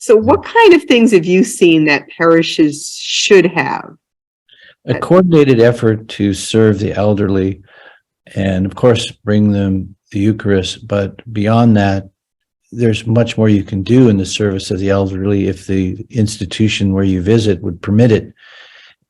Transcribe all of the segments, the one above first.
So what kind of things have you seen that parishes should have? A coordinated effort to serve the elderly and, of course, bring them the Eucharist. But beyond that, there's much more you can do in the service of the elderly if the institution where you visit would permit it.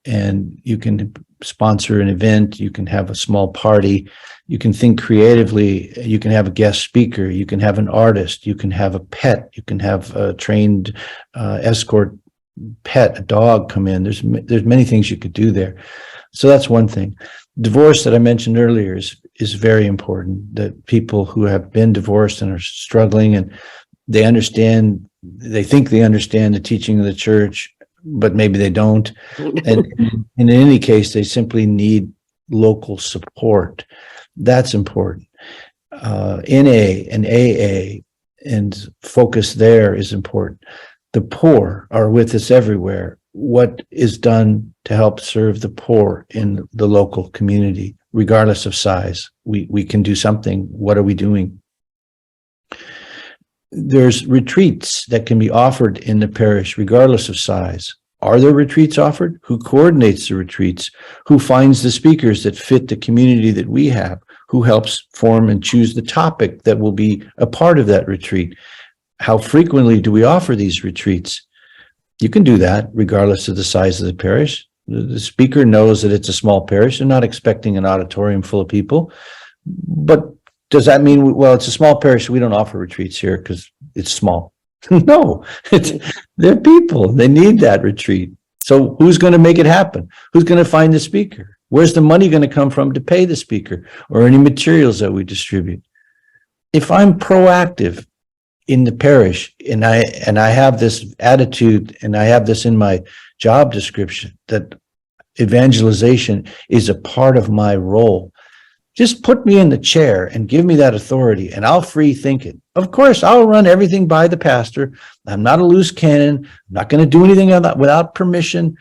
And you can sponsor an event, you can have a small party, you can think creatively, you can have a guest speaker, you can have an artist, you can have a pet, you can have a trained escort pet, a dog come in. There's many things you could do there. So that's one thing. Divorce that I mentioned earlier is very important, that people who have been divorced and are struggling and they think they understand the teaching of the church, but maybe they don't. And in any case, they simply need local support. That's important. NA and AA and focus there is important. The poor are with us everywhere. What is done to help serve the poor in the local community, regardless of size? We can do something. What are we doing? There's retreats that can be offered in the parish, regardless of size. Are there retreats offered? Who coordinates the retreats? Who finds the speakers that fit the community that we have? Who helps form and choose the topic that will be a part of that retreat? How frequently do we offer these retreats? You can do that regardless of the size of the parish. The speaker knows that it's a small parish. They're not expecting an auditorium full of people. But does that mean, well, it's a small parish, we don't offer retreats here because it's small? No, they're people. They need that retreat. So who's going to make it happen? Who's going to find the speaker? Where's the money going to come from to pay the speaker or any materials that we distribute? If I'm proactive in the parish and I have this attitude and I have this in my job description that evangelization is a part of my role, just put me in the chair and give me that authority and I'll free think it. Of course, I'll run everything by the pastor. I'm not a loose cannon. I'm not going to do anything without permission,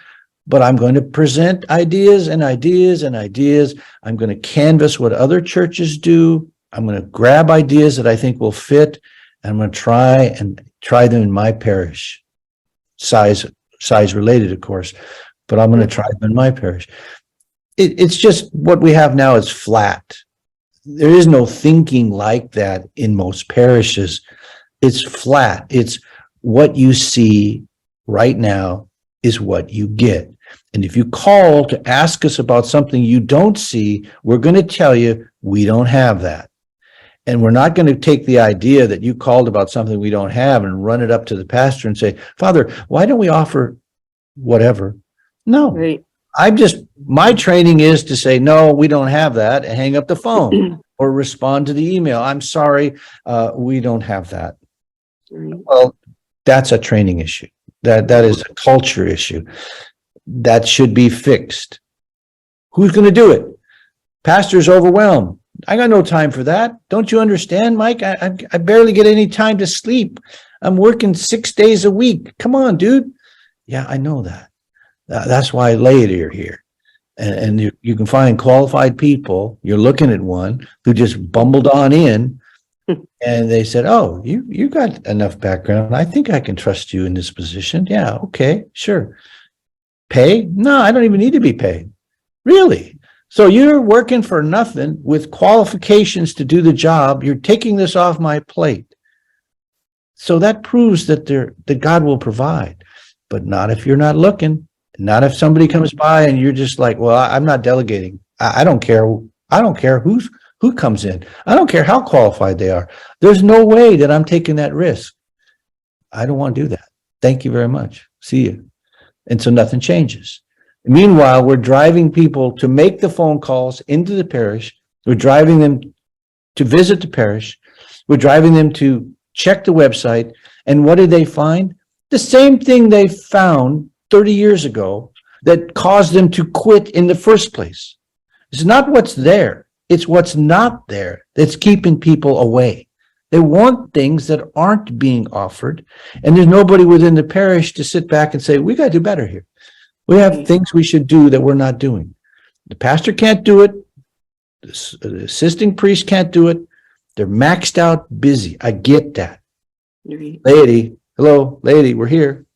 but I'm going to present ideas and ideas and ideas. I'm going to canvass what other churches do. I'm going to grab ideas that I think will fit. And I'm going to try them in my parish. Size related, of course, but I'm going to try them in my parish. It's just what we have now is flat. There is no thinking like that in most parishes. It's flat. It's what you see right now is what you get. And if you call to ask us about something you don't see, we're going to tell you we don't have that. And we're not going to take the idea that you called about something we don't have and run it up to the pastor and say, Father, why don't we offer whatever? No. Right. My training is to say, no, we don't have that, and hang up the phone or respond to the email. I'm sorry, we don't have that. Well, that's a training issue. That is a culture issue. That should be fixed. Who's going to do it? Pastor's overwhelmed. I got no time for that. Don't you understand, Mike? I barely get any time to sleep. I'm working 6 days a week. Come on, dude. Yeah, I know that. That's why laity are here. And you can find qualified people. You're looking at one who just bumbled on in and they said, oh, you got enough background. I think I can trust you in this position. Yeah, okay, sure. Pay? No, I don't even need to be paid. Really? So you're working for nothing with qualifications to do the job. You're taking this off my plate. So that proves that God will provide, but not if you're not looking. Not if somebody comes by and you're just like, well, I'm not delegating. I don't care. I don't care who comes in. I don't care how qualified they are. There's no way that I'm taking that risk. I don't want to do that. Thank you very much. See you. And so nothing changes. Meanwhile, we're driving people to make the phone calls into the parish. We're driving them to visit the parish. We're driving them to check the website. And what did they find? The same thing they found 30 years ago that caused them to quit in the first place. It's not what's there. It's what's not there that's keeping people away. They want things that aren't being offered. And there's nobody within the parish to sit back and say, we got to do better here. We have things we should do that we're not doing. The pastor can't do it. The assisting priest can't do it. They're maxed out busy. I get that. Laity, Hello, lady, we're here.